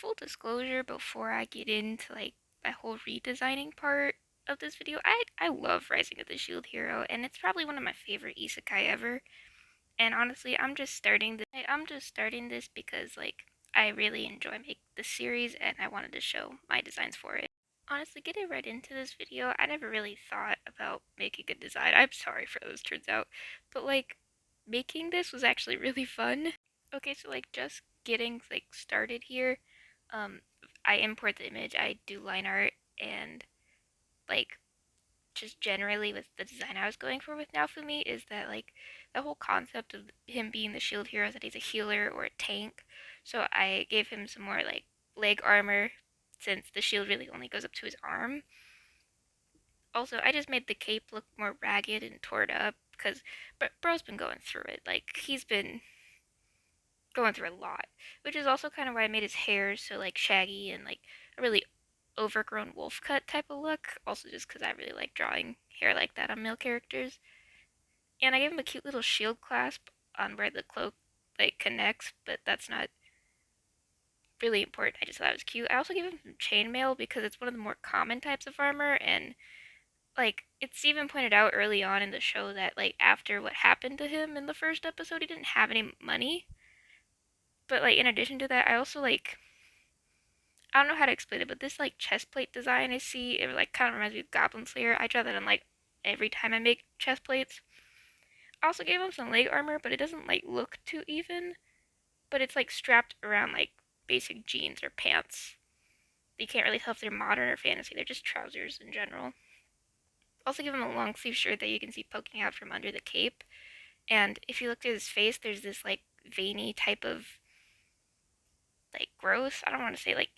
full disclosure, before I get into like my whole redesigning part of this video, I love Rising of the Shield Hero, and it's probably one of my favorite isekai ever. And honestly, I'm just starting this because like I really enjoy making this series, and I wanted to show my designs for it. Honestly, getting right into this video, I never really thought about making a design. I'm sorry for those turns out, but like making this was actually really fun. Okay, so like just getting like started here, um, I import the image, I do line art, and like just generally with the design I was going for with Naofumi is that like the whole concept of him being the shield hero is that he's a healer or a tank. So I gave him some more like leg armor since the shield really only goes up to his arm. Also, I just made the cape look more ragged and torn up because bro's been going through it. Like he's been going through a lot, which is also kind of why I made his hair so like shaggy and like a really overgrown wolf cut type of look. Also, just because I really like drawing hair like that on male characters. And I gave him a cute little shield clasp on where the cloak like connects, but that's not really important. I just thought it was cute. I also gave him some chainmail because it's one of the more common types of armor, and like it's even pointed out early on in the show that like after what happened to him in the first episode, he didn't have any money. But like in addition to that, I also like I don't know how to explain it, but this like chest plate design I see, it like kind of reminds me of Goblin Slayer. I draw that on like every time I make chest plates. I also gave him some leg armor, but it doesn't like look too even. But it's like strapped around like basic jeans or pants. You can't really tell if they're modern or fantasy. They're just trousers in general. Also give him a long sleeve shirt that you can see poking out from under the cape. And if you look at his face, there's this like veiny type of like growth. I don't want to say like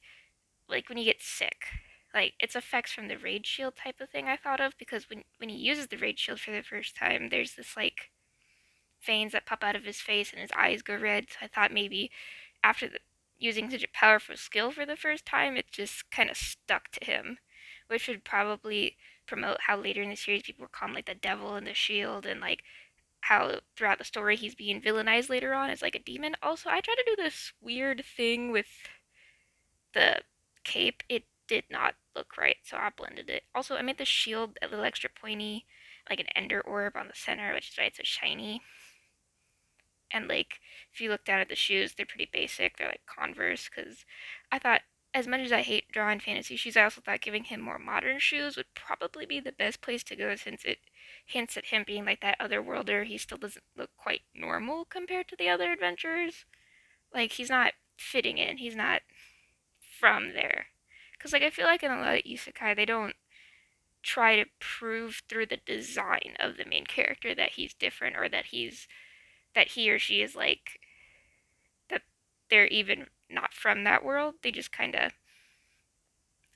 when you get sick. Like it's effects from the rage shield type of thing I thought of because when he uses the rage shield for the first time, there's this like veins that pop out of his face and his eyes go red. So I thought maybe after using such a powerful skill for the first time, it just kind of stuck to him, which would probably promote how later in the series people were calling like the devil and the shield and like how throughout the story he's being villainized later on as like a demon. Also, I tried to do this weird thing with the cape. It did not look right, so I blended it. Also, I made the shield a little extra pointy, like an ender orb on the center, which is why it's so shiny. And like, if you look down at the shoes, they're pretty basic. They're like Converse, because I thought, as much as I hate drawing fantasy shoes, I also thought giving him more modern shoes would probably be the best place to go since it hints at him being like that other worlder. He still doesn't look quite normal compared to the other adventurers. Like, he's not fitting in. He's not from there. Because, like, I feel like in a lot of isekai, they don't try to prove through the design of the main character that he's different or that he or she is like that they're even not from that world. They just kind of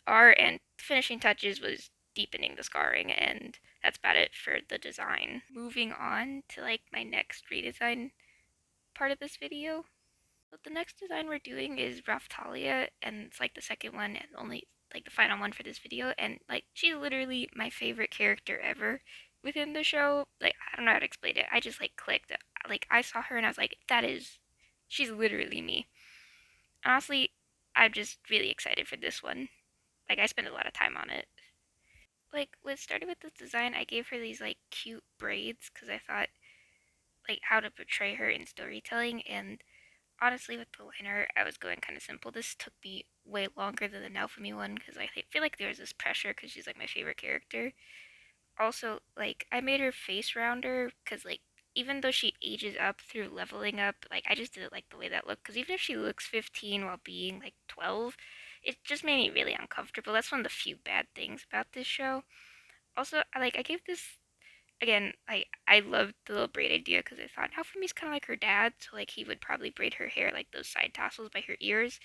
are. And finishing touches was deepening the scarring, and that's about it for the design. Moving on to like my next redesign part of this video. So the next design we're doing is Raftalia, and it's like the second one and only like the final one for this video. And like she's literally my favorite character ever within the show. Like I don't know how to explain it. I just like clicked. Like I saw her and I was like, she's literally me. Honestly, I'm just really excited for this one. Like I spent a lot of time on it. Like with starting with this design, I gave her these like cute braids because I thought like how to portray her in storytelling. And honestly, with the liner, I was going kind of simple. This took me way longer than the Naofumi one because I feel like there was this pressure because she's like my favorite character. Also, like I made her face rounder because like even though she ages up through leveling up, like I just didn't like the way that looked because even if she looks 15 while being like 12, it just made me really uncomfortable. That's one of the few bad things about this show. Also, I gave this again, I loved the little braid idea because I thought Naofumi's kind of like her dad, so like he would probably braid her hair like those side tassels by her ears.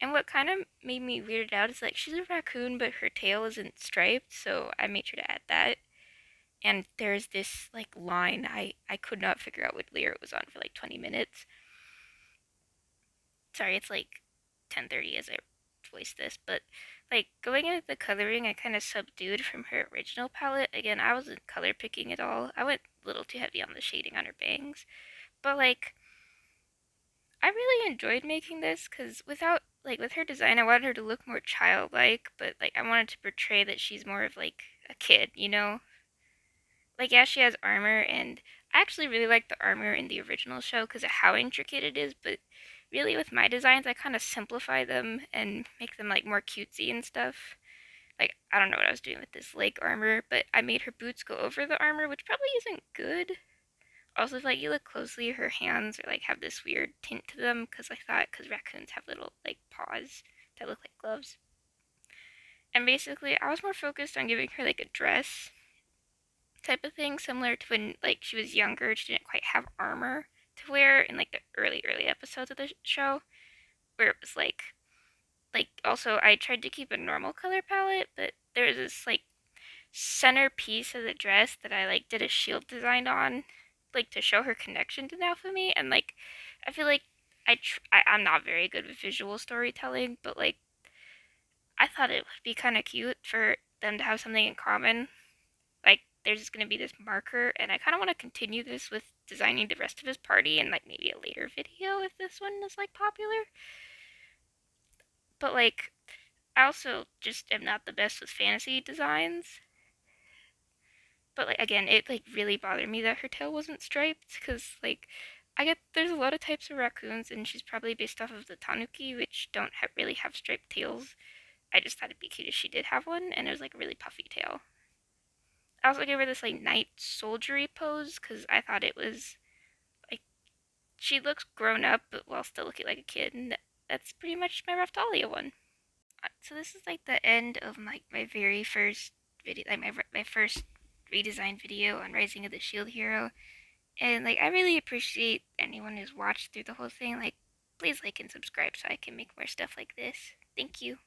And what kind of made me weirded out is like she's a raccoon, but her tail isn't striped, so I made sure to add that. And there's this like line I could not figure out what layer it was on for like 20 minutes. Sorry, it's like 10:30 as I voice this, but like going into the coloring, I kind of subdued from her original palette. Again, I wasn't color picking at all. I went a little too heavy on the shading on her bangs, but like I really enjoyed making this because without like with her design, I wanted her to look more childlike, but like I wanted to portray that she's more of like a kid, you know? Like yeah, she has armor, and I actually really like the armor in the original show because of how intricate it is, but really with my designs, I kind of simplify them and make them like more cutesy and stuff. Like I don't know what I was doing with this leg armor, but I made her boots go over the armor, which probably isn't good. Also, if like you look closely, her hands are like have this weird tint to them because I thought because raccoons have little like paws that look like gloves. And basically, I was more focused on giving her like a dress type of thing, similar to when like she was younger. She didn't quite have armor to wear in like the early episodes of the show, where it was like also I tried to keep a normal color palette, but there was this like center piece of the dress that I like did a shield design on, like to show her connection to Naofumi, and like I feel like I'm not very good with visual storytelling, but like I thought it would be kind of cute for them to have something in common. Like there's just gonna be this marker, and I kind of want to continue this with designing the rest of his party in like maybe a later video if this one is like popular. But like I also just am not the best with fantasy designs. But like again, it like really bothered me that her tail wasn't striped because like I get there's a lot of types of raccoons and she's probably based off of the tanuki, which don't really have striped tails. I just thought it'd be cute if she did have one, and it was like a really puffy tail. I also gave her this like knight soldiery pose because I thought it was like she looks grown up but while still looking like a kid, and that's pretty much my Raftalia one. So this is like the end of my very first video, like my first redesign video on Rising of the Shield Hero. And like I really appreciate anyone who's watched through the whole thing. Like please like and subscribe so I can make more stuff like this. Thank you.